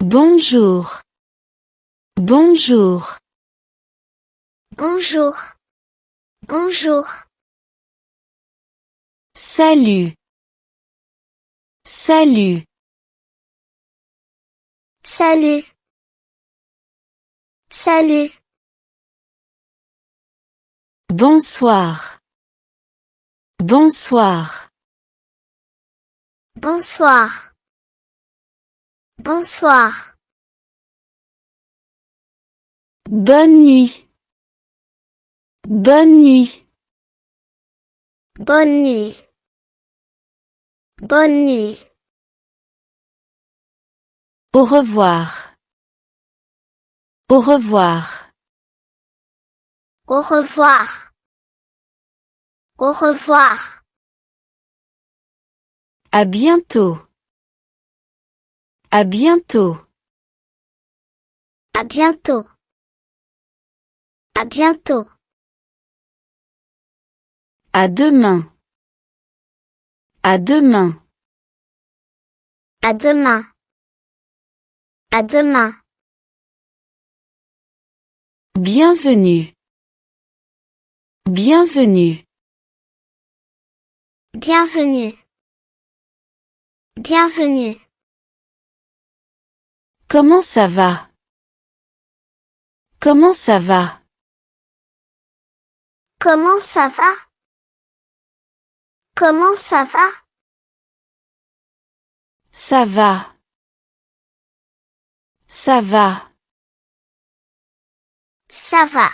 Bonjour. Bonjour. Bonjour. Bonjour. Salut. Salut. Salut. Salut. Bonsoir. Bonsoir. Bonsoir. Bonsoir. Bonne nuit. Bonne nuit. Bonne nuit. Bonne nuit. Au revoir. Au revoir. Au revoir. Au revoir. À bientôt. À bientôt. À bientôt. À bientôt. À demain. À demain. À demain. À demain. Bienvenue. Bienvenue. Bienvenue. Bienvenue. Comment ça va? Comment ça va? Comment ça va? Comment ça va? Ça va. Ça va. Ça va.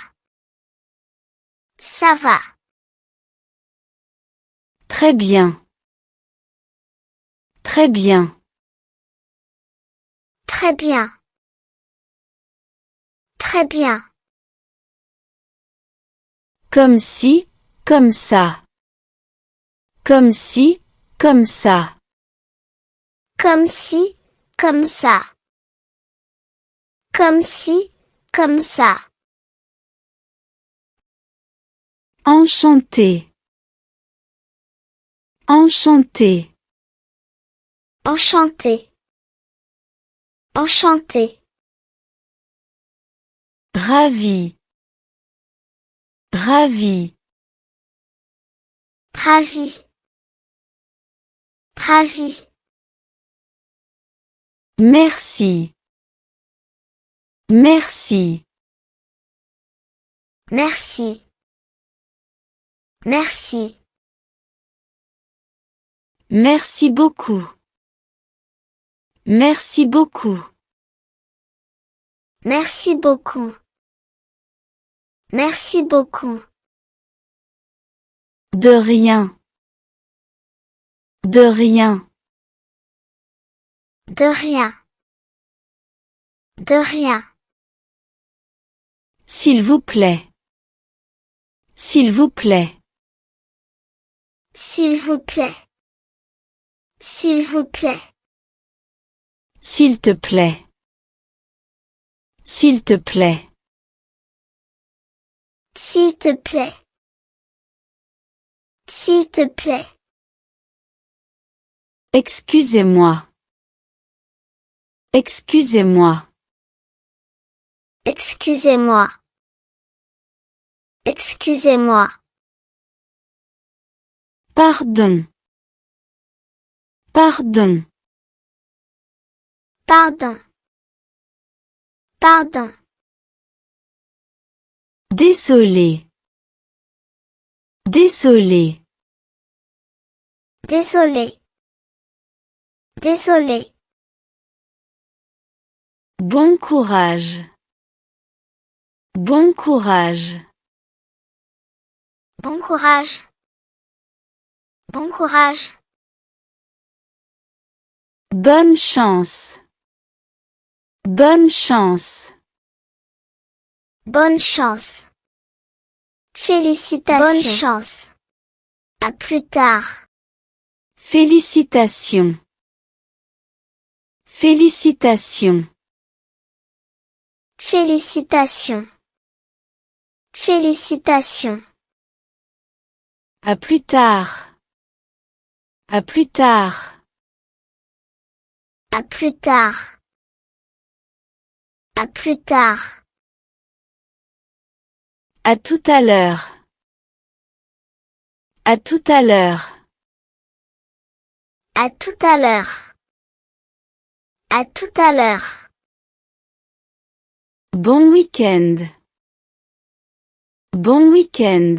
Ça va. Très bien. Très bien. Très bien. Très bien. Comme si, comme ça. Comme si, comme ça. Comme si, comme ça. Comme si, comme ça. Enchanté. Enchanté. Enchanté. Enchanté. Ravi. Ravi. Ravi. Ravi. Merci. Merci. Merci. Merci. Merci beaucoup. Merci beaucoup. Merci beaucoup. Merci beaucoup. De rien. De rien. De rien. De rien. S'il vous plaît. S'il vous plaît. S'il vous plaît. S'il vous plaît. S'il te plaît. S'il te plaît. S'il te plaît. S'il te plaît. Excusez-moi. Excusez-moi. Excusez-moi. Excusez-moi. Pardon. Pardon. Pardon. Pardon. Désolé. Désolé. Désolé. Désolé. Bon courage. Bon courage. Bon courage. Bon courage. Bonne chance. Bonne chance. Bonne chance. Félicitations. Bonne chance. À plus tard. Félicitations. Félicitations. Félicitations. Félicitations. À plus tard. À plus tard. À plus tard. À plus tard. À tout à l'heure. À tout à l'heure. À tout à l'heure. À tout à l'heure. Bon week-end. Bon week-end.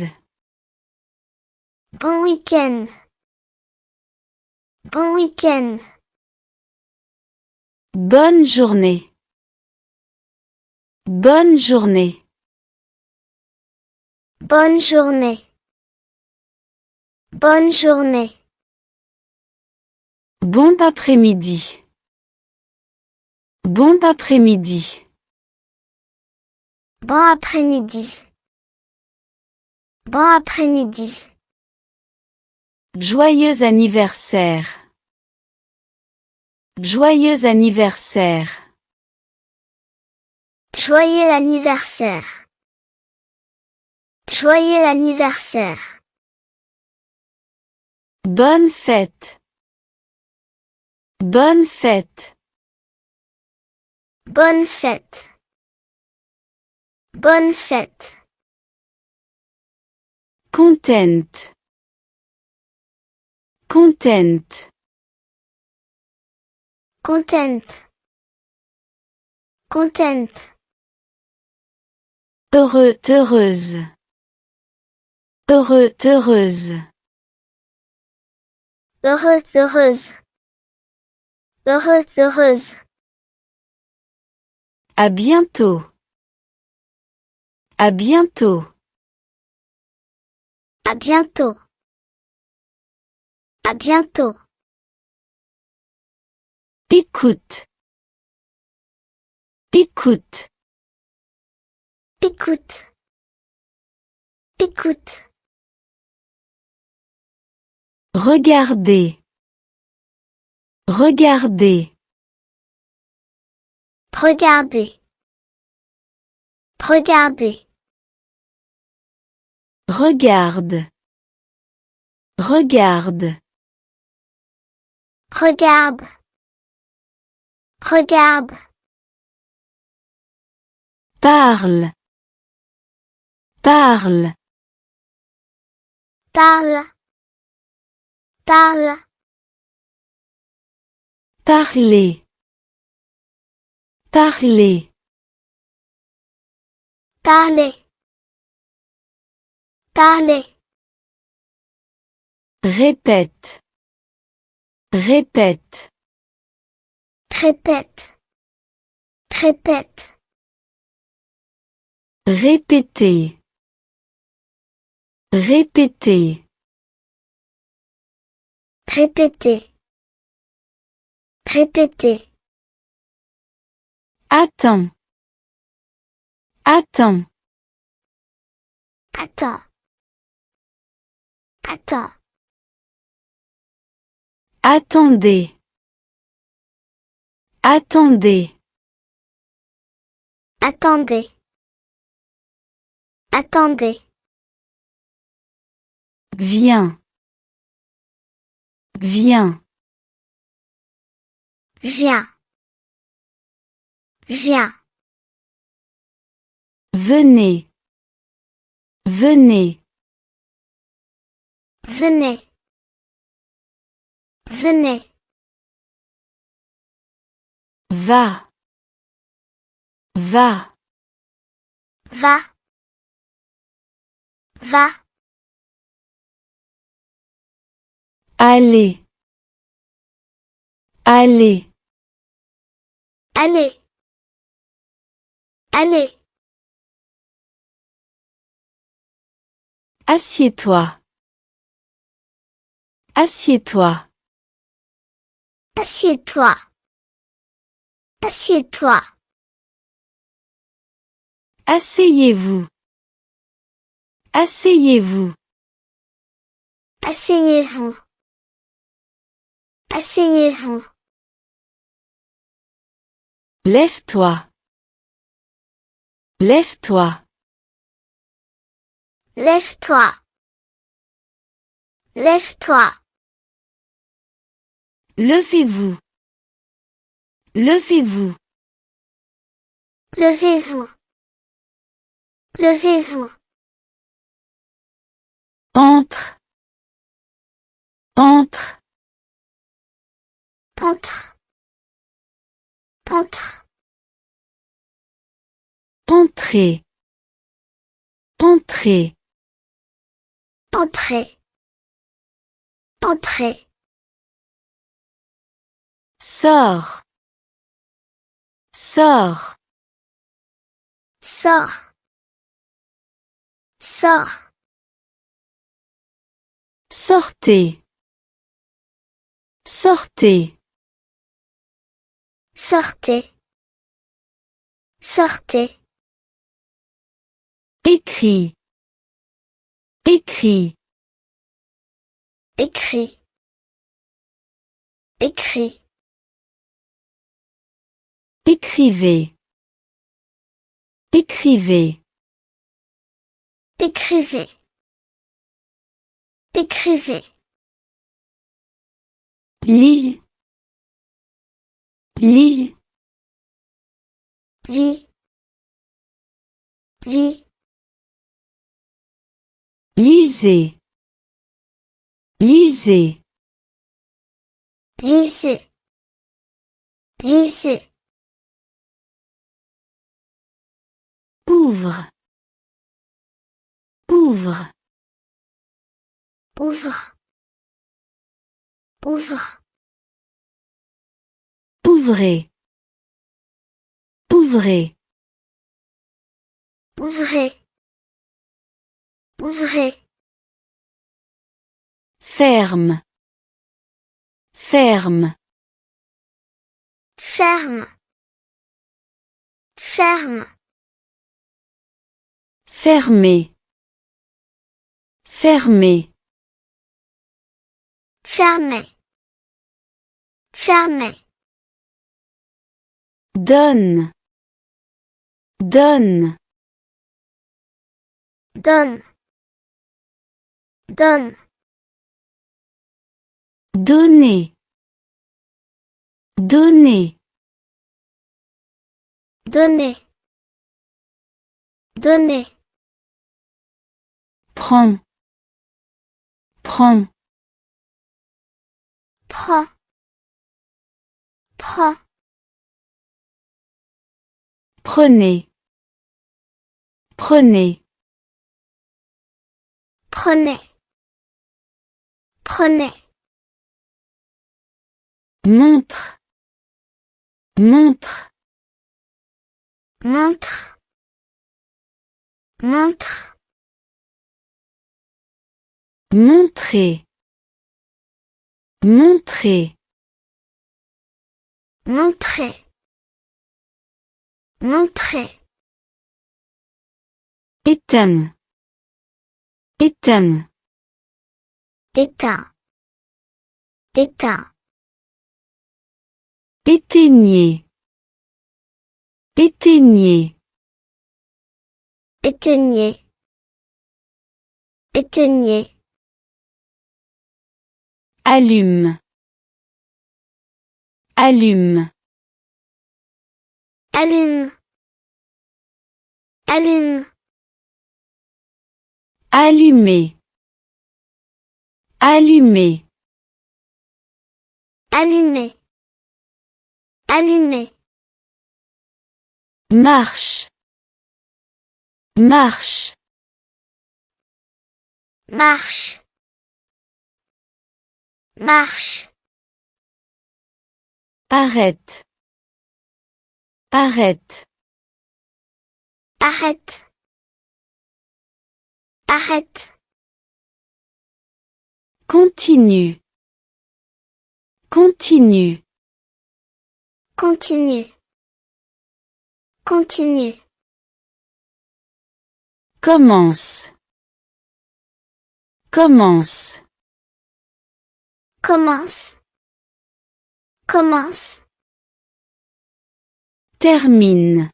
Bon week-end. Bon week-end. Bonne journée. Bonne journée. Bonne journée. Bonne journée. Bon après-midi. Bon après-midi. Bon après-midi. Bon après-midi. Joyeux anniversaire. Joyeux anniversaire. Joyeux anniversaire. Joyeux anniversaire. Bonne fête. Bonne fête. Bonne fête. Bonne fête. Content. Content. Content. Content. Heureux, heureuse. Heureux, heureuse. Heureux, heureuse. Heureux, heureuse. À bientôt. À bientôt. À bientôt. À bientôt. Écoute. Écoute. Écoute. Écoute. Regardez. Regardez. Regardez. Regardez. Regarde. Regarde. Regarde. Regarde. Parle. Parle. Parle. Parle. Parler. Parler. Parler. Parler. Répète. Répète. Répète. Répète. Répéter. Répéter. Répéter. Répéter. Attends. Attends. Attends. Attends. Attendez. Attendez. Attendez. Attendez. Viens. Viens. Viens. Viens. Venez. Venez. Venez. Venez. Va. Va. Va. Va. Allez. Allez. Allez. Allez. Assieds-toi. Assieds-toi. Assieds-toi. Assieds-toi. Asseyez-vous. Asseyez-vous. Asseyez-vous. Asseyez-vous. Lève-toi. Lève-toi. Lève-toi. Lève-toi. Levez-vous. Levez-vous. Levez-vous. Levez-vous. Entre. Entre. Entre. Entre. Entrer. Entrer. Entrez. Entrez. Sors. Sors. Sors. Sors. Sortez. Sortez. Sortez. Sortez. Écrit. Écrit. Écrit. Écrit. Écrivez. Écrivez. Écrivez. Écrivez. Lis. Lis. Lis. Lis. Lisez. Lisez. Lisez. Lisez. Ouvre. Ouvre. Ouvre. Ouvre. Ouvrez. Ouvrez. Ouvrez. Ouvrez. Ferme. Ferme. Ferme. Ferme. Fermez. Fermez. Fermez. Fermez. Donne. Donne. Donne. Donne. Donnez. Donnez. Donnez. Donnez. Prends. Prends. Prends. Prends. Prenez. Prenez. Prenez. Prenez. Montre. Montre. Montre. Montre. Montrez. Montrez. Montrez. Montrez. Éteins. Éteins. Éteins. Éteins. Éteignez. Éteignez. Éteignez. Éteignez. Allume. Allume. Allume. Allume. Allumez. Allumez. Allumez. Allumez. Marche. Marche. Marche. Marche. Arrête. Arrête. Arrête. Arrête. Continue. Continue. Continue. Continue. Commence. Commence. Commence. Commence. Termine.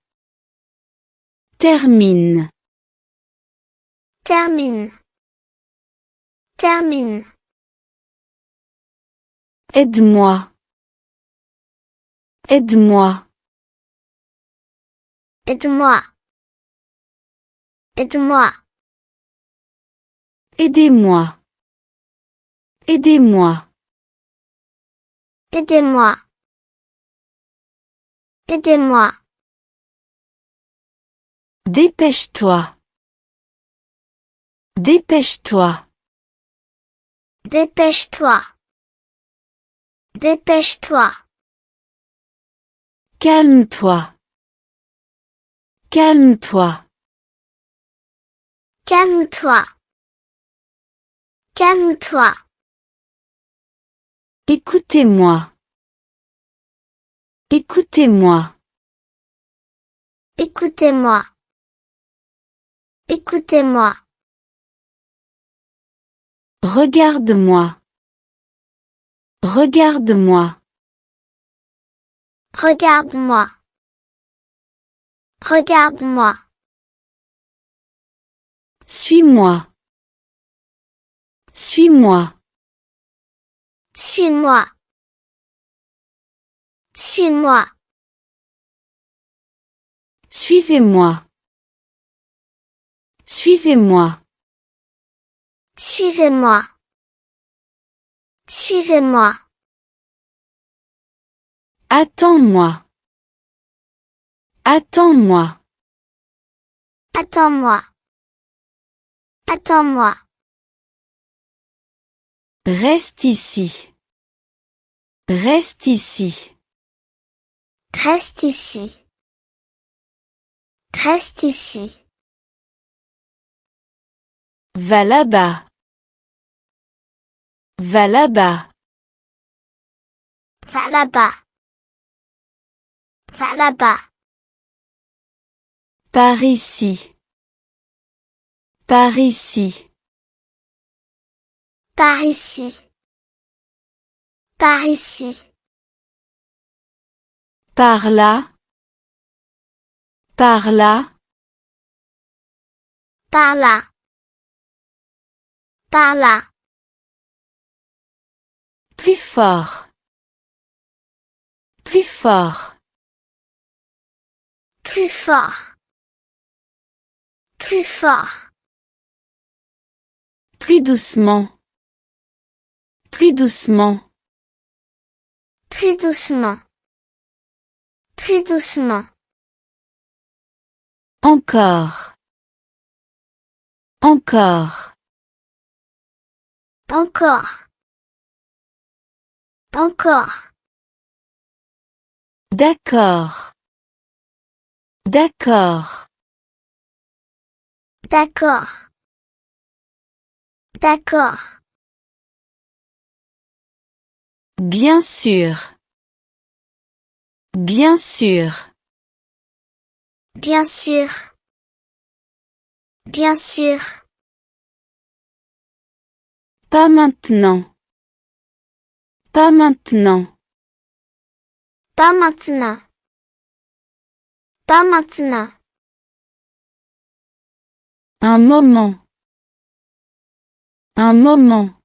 Termine. Termine. Termine. Aide-moi. Aide-moi. Aide-moi. Aide-moi. Aidez-moi. Aidez-moi. Aidez-moi. Aidez-moi. Dépêche-toi. Dépêche-toi. Dépêche-toi. Dépêche-toi. Calme-toi. Calme-toi. Calme-toi. Calme-toi. Écoutez-moi. Écoutez-moi. Écoutez-moi. Écoutez-moi. Regarde-moi. Regarde-moi. Regarde-moi. Regarde-moi. Suis-moi. Suis-moi. Suis-moi. Suis-moi. Suivez-moi. Suivez-moi. Suivez-moi. Suivez-moi. Attends-moi. Attends-moi. Attends-moi. Attends-moi. Reste ici. Reste ici. Reste ici. Reste ici. Va là-bas. Va là-bas. Va là-bas. Va là-bas. Par ici. Par ici. Par ici. Par ici. Par là. Par là. Par là. Par là. Plus fort. Plus fort. Plus fort. Plus fort. Plus doucement. Plus doucement. Plus doucement. Plus doucement. Encore. Encore. Encore. Encore. D'accord. D'accord. D'accord. D'accord. Bien sûr. Bien sûr. Bien sûr. Bien sûr. Pas maintenant. Pas maintenant. Pas maintenant. Pas maintenant. Un moment. Un moment.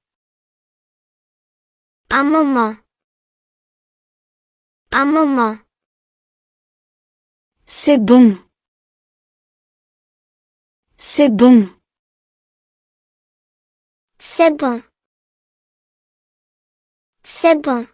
Un moment. Un moment. C'est bon. C'est bon. C'est bon. C'est bon.